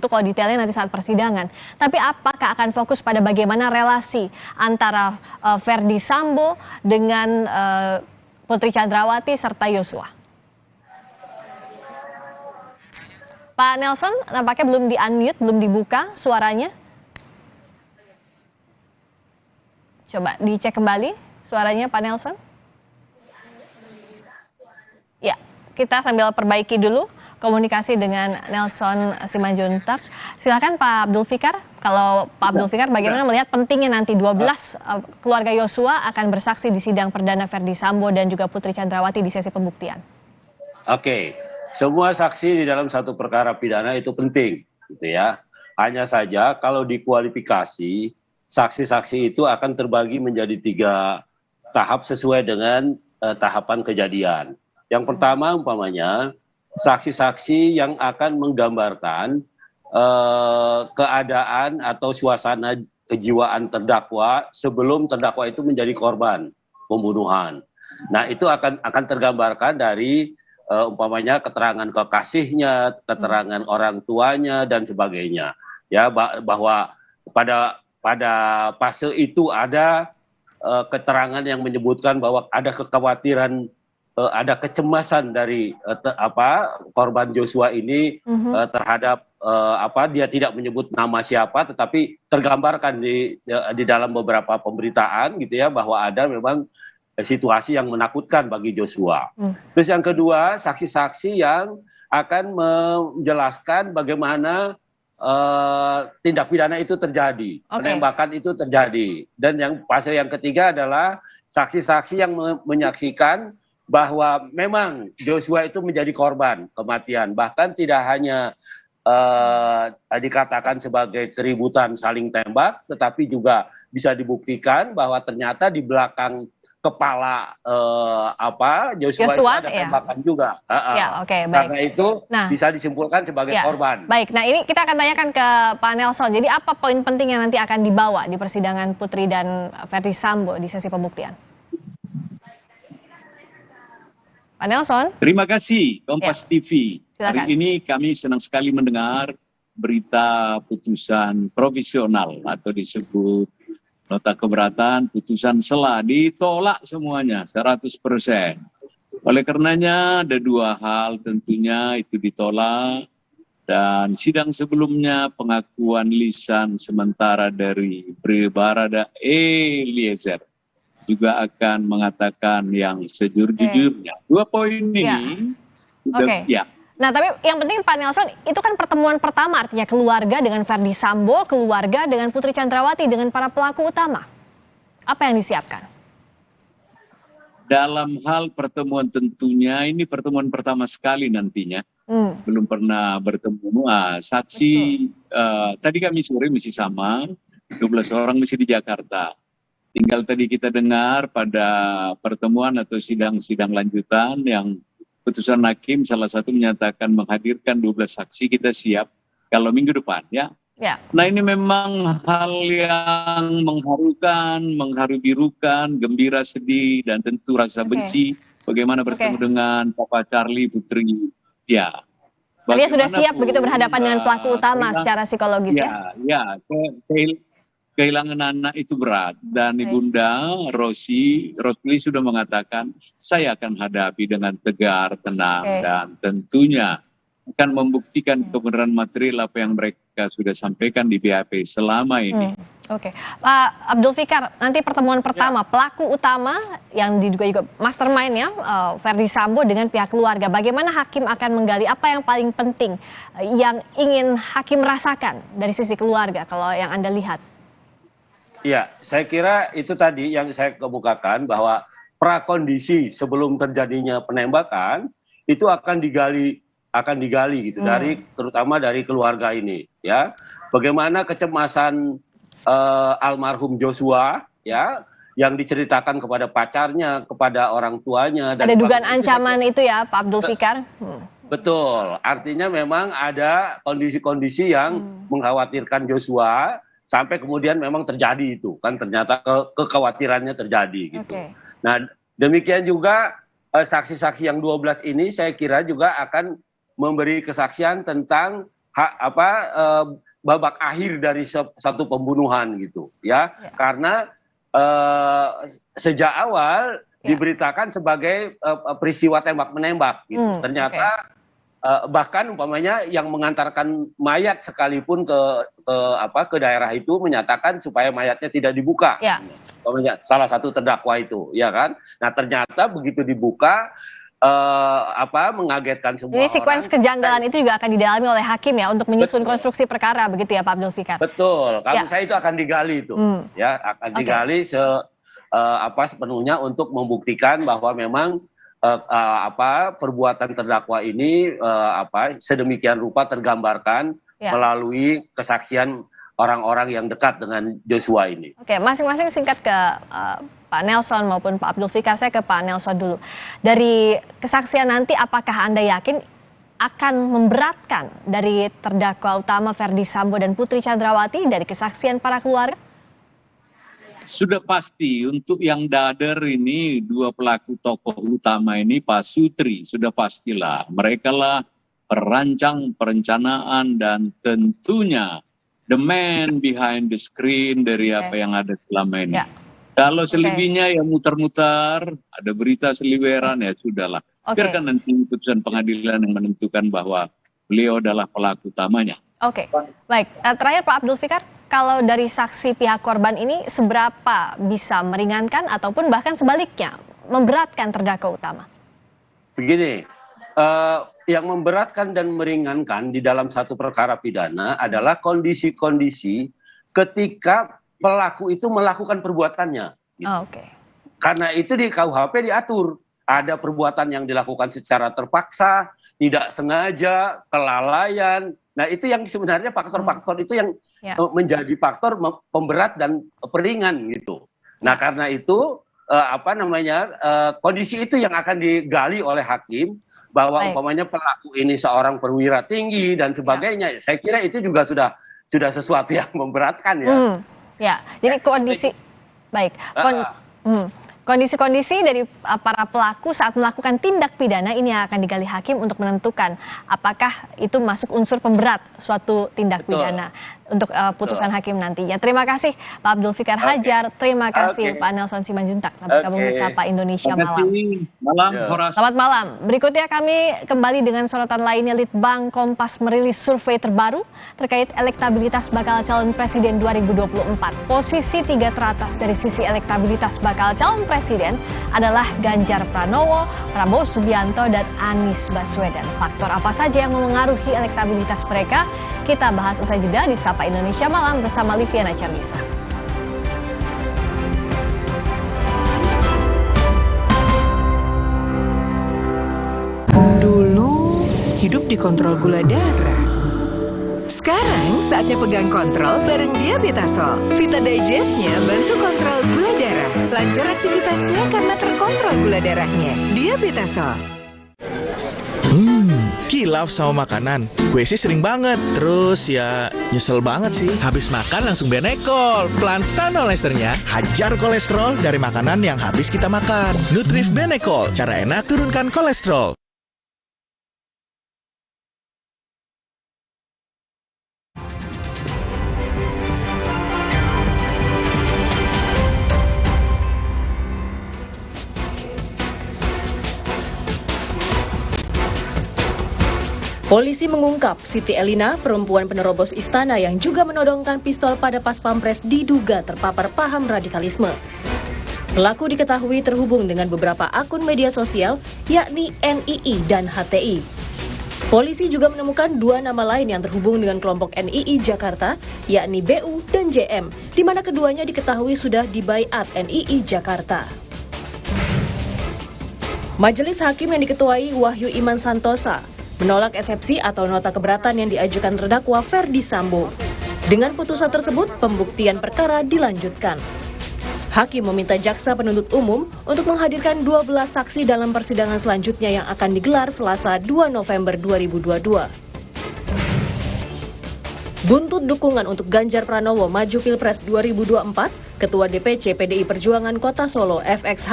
tentu kalau detailnya nanti saat persidangan. Tapi apakah akan fokus pada bagaimana relasi antara Verdi Sambo dengan Putri Chandrawati serta Yosua? Pak Nelson, nampaknya belum di-unmute, belum dibuka suaranya. Coba dicek kembali suaranya Pak Nelson. Ya, kita sambil perbaiki dulu komunikasi dengan Nelson Simanjuntak. Silakan Pak Abdul Fikar. Kalau Pak Abdul Fikar bagaimana melihat pentingnya nanti 12 keluarga Yosua akan bersaksi di sidang perdana Verdi Sambo dan juga Putri Chandrawati di sesi pembuktian? Oke, semua saksi di dalam satu perkara pidana itu penting, gitu ya. Hanya saja kalau dikualifikasi, saksi-saksi itu akan terbagi menjadi 3 tahap sesuai dengan tahapan kejadian. Yang pertama umpamanya saksi-saksi yang akan menggambarkan keadaan atau suasana kejiwaan terdakwa sebelum terdakwa itu menjadi korban pembunuhan. Nah, itu akan tergambarkan dari umpamanya keterangan kekasihnya, keterangan orang tuanya dan sebagainya. Ya, bahwa pada fase itu ada keterangan yang menyebutkan bahwa ada kekhawatiran, ada kecemasan dari korban Joshua ini terhadap dia tidak menyebut nama siapa, tetapi tergambarkan di dalam beberapa pemberitaan gitu ya, bahwa ada memang situasi yang menakutkan bagi Joshua. Terus yang kedua, saksi-saksi yang akan menjelaskan bagaimana tindak pidana itu terjadi, penembakan itu terjadi. Dan yang fase yang ketiga adalah saksi-saksi yang menyaksikan bahwa memang Joshua itu menjadi korban kematian, bahkan tidak hanya dikatakan sebagai keributan saling tembak, tetapi juga bisa dibuktikan bahwa ternyata di belakang kepala Joshua itu ada tembakan juga. Baik. Karena itu bisa disimpulkan sebagai korban. Baik, nah ini kita akan tanyakan ke Pak Nelson. Jadi apa poin penting yang nanti akan dibawa di persidangan Putri dan Verdi Sambo di sesi pembuktian? Pak Nelson. Terima kasih Kompas TV. Silakan. Hari ini kami senang sekali mendengar berita putusan provisional atau disebut nota keberatan, putusan sela, ditolak semuanya 100%. Oleh karenanya ada 2 hal tentunya itu ditolak, dan sidang sebelumnya pengakuan lisan sementara dari Barada Eliezer juga akan mengatakan yang sejujurnya. 2 poin ini. Nah, tapi yang penting Pak Nelson, itu kan pertemuan pertama, artinya keluarga dengan Verdi Sambo, keluarga dengan Putri Chandrawati, dengan para pelaku utama. Apa yang disiapkan? Dalam hal pertemuan tentunya, ini pertemuan pertama sekali nantinya. Belum pernah bertemu. Saksi, tadi kami sore masih sama, 12 orang masih di Jakarta. Tinggal tadi kita dengar pada pertemuan atau sidang-sidang lanjutan yang putusan hakim salah satu menyatakan menghadirkan 12 saksi, kita siap kalau minggu depan ya. Nah, ini memang hal yang mengharukan, mengharu-birukan, gembira, sedih, dan tentu rasa benci. Bagaimana bertemu dengan Papa Charlie, Putri. Ya. Dia sudah siap begitu berhadapan dengan pelaku utama secara psikologis kehilangan anak itu berat, dan Ibunda Rosli sudah mengatakan saya akan hadapi dengan tegar, tenang, dan tentunya akan membuktikan kebenaran material apa yang mereka sudah sampaikan di BAP selama ini. Pak Abdul Fikar, nanti pertemuan pertama pelaku utama yang diduga juga mastermind ya, Verdi Sambo dengan pihak keluarga. Bagaimana hakim akan menggali apa yang paling penting yang ingin hakim rasakan dari sisi keluarga kalau yang Anda lihat? Ya, saya kira itu tadi yang saya kemukakan, bahwa prakondisi sebelum terjadinya penembakan itu akan digali gitu, terutama dari keluarga ini ya. Bagaimana kecemasan almarhum Joshua ya, yang diceritakan kepada pacarnya, kepada orang tuanya, dan ada dugaan ancaman itu ya Pak Abdul Fikar. Betul, artinya memang ada kondisi-kondisi yang mengkhawatirkan Joshua. Sampai kemudian memang terjadi itu kan, ternyata kekhawatirannya terjadi gitu. Nah, demikian juga saksi-saksi yang 12 ini saya kira juga akan memberi kesaksian tentang babak akhir dari satu pembunuhan gitu ya. Karena sejak awal diberitakan sebagai peristiwa tembak menembak gitu. Ternyata bahkan umpamanya yang mengantarkan mayat sekalipun ke daerah itu menyatakan supaya mayatnya tidak dibuka. Umpamanya salah satu terdakwa itu, ya kan? Nah, ternyata begitu dibuka mengagetkan semua. Jadi sekuens kejanggalan itu juga akan didalami oleh hakim ya untuk menyusun konstruksi perkara begitu ya Pak Abdul Fikar. Betul. Kalau saya itu akan digali itu, ya akan digali sepenuhnya untuk membuktikan bahwa memang perbuatan terdakwa ini sedemikian rupa tergambarkan melalui kesaksian orang-orang yang dekat dengan Joshua ini. Oke, masing-masing singkat ke Pak Nelson maupun Pak Abdul Fikar. Saya ke Pak Nelson dulu. Dari kesaksian nanti apakah Anda yakin akan memberatkan dari terdakwa utama Ferdy Sambo dan Putri Chandrawati dari kesaksian para keluarga? Sudah pasti untuk yang dader ini, dua pelaku tokoh utama ini, Pak Sutri, sudah pastilah. Mereka lah perancang, perencanaan, dan tentunya the man behind the screen dari apa yang ada selama ini. Kalau selebihnya ya muter-muter, ada berita seliweran, ya sudahlah. Biarkan nanti putusan pengadilan yang menentukan bahwa beliau adalah pelaku utamanya. Baik. Terakhir Pak Abdul Fikar, kalau dari saksi pihak korban ini seberapa bisa meringankan ataupun bahkan sebaliknya memberatkan terdakwa utama? Begini, yang memberatkan dan meringankan di dalam satu perkara pidana adalah kondisi-kondisi ketika pelaku itu melakukan perbuatannya. Gitu. Karena itu di KUHP diatur, ada perbuatan yang dilakukan secara terpaksa, tidak sengaja, kelalaian. Nah, itu yang sebenarnya faktor-faktor itu yang menjadi faktor pemberat dan peringan gitu. Nah, karena itu kondisi itu yang akan digali oleh hakim bahwa umpamanya pelaku ini seorang perwira tinggi dan sebagainya. Saya kira itu juga sudah sesuatu yang memberatkan ya. Jadi kondisi-kondisi dari para pelaku saat melakukan tindak pidana ini akan digali hakim untuk menentukan apakah itu masuk unsur pemberat suatu tindak pidana untuk putusan hakim nantinya. Terima kasih Pak Abdul Fikar Hajar, terima kasih Pak Nelson Simanjuntak bergabung bersama Indonesia Malam. Selamat malam. Berikutnya kami kembali dengan sorotan lainnya. Litbang Kompas merilis survei terbaru terkait elektabilitas bakal calon presiden 2024. Posisi 3 teratas dari sisi elektabilitas bakal calon presiden adalah Ganjar Pranowo, Prabowo Subianto, dan Anies Baswedan. Faktor apa saja yang memengaruhi elektabilitas mereka? Kita bahas usai jeda di Sapa Indonesia Malam bersama Liviana Charlisa. Dulu hidup dikontrol gula darah. Sekarang saatnya pegang kontrol bareng Diabetasol. Vita Digest-nya bantu kontrol gula darah. Lancar aktivitasnya karena terkontrol gula darahnya. Diabetasol. Kilaf sama makanan. Gue sih sering banget. Terus ya nyesel banget sih. Habis makan langsung Benekol. Plan Stanol Esternya hajar kolesterol dari makanan yang habis kita makan. Nutrif Benekol. Cara enak turunkan kolesterol. Polisi mengungkap Siti Elina, perempuan penerobos istana yang juga menodongkan pistol pada pas pampres diduga terpapar paham radikalisme. Pelaku diketahui terhubung dengan beberapa akun media sosial, yakni NII dan HTI. Polisi juga menemukan 2 nama lain yang terhubung dengan kelompok NII Jakarta, yakni BU dan JM, di mana keduanya diketahui sudah dibaiat NII Jakarta. Majelis Hakim yang diketuai Wahyu Iman Santosa menolak eksepsi atau nota keberatan yang diajukan terdakwa Ferdy Sambo. Dengan putusan tersebut, pembuktian perkara dilanjutkan. Hakim meminta jaksa penuntut umum untuk menghadirkan 12 saksi dalam persidangan selanjutnya yang akan digelar Selasa 2 November 2022. Buntut dukungan untuk Ganjar Pranowo maju Pilpres 2024, Ketua DPC PDI Perjuangan Kota Solo FX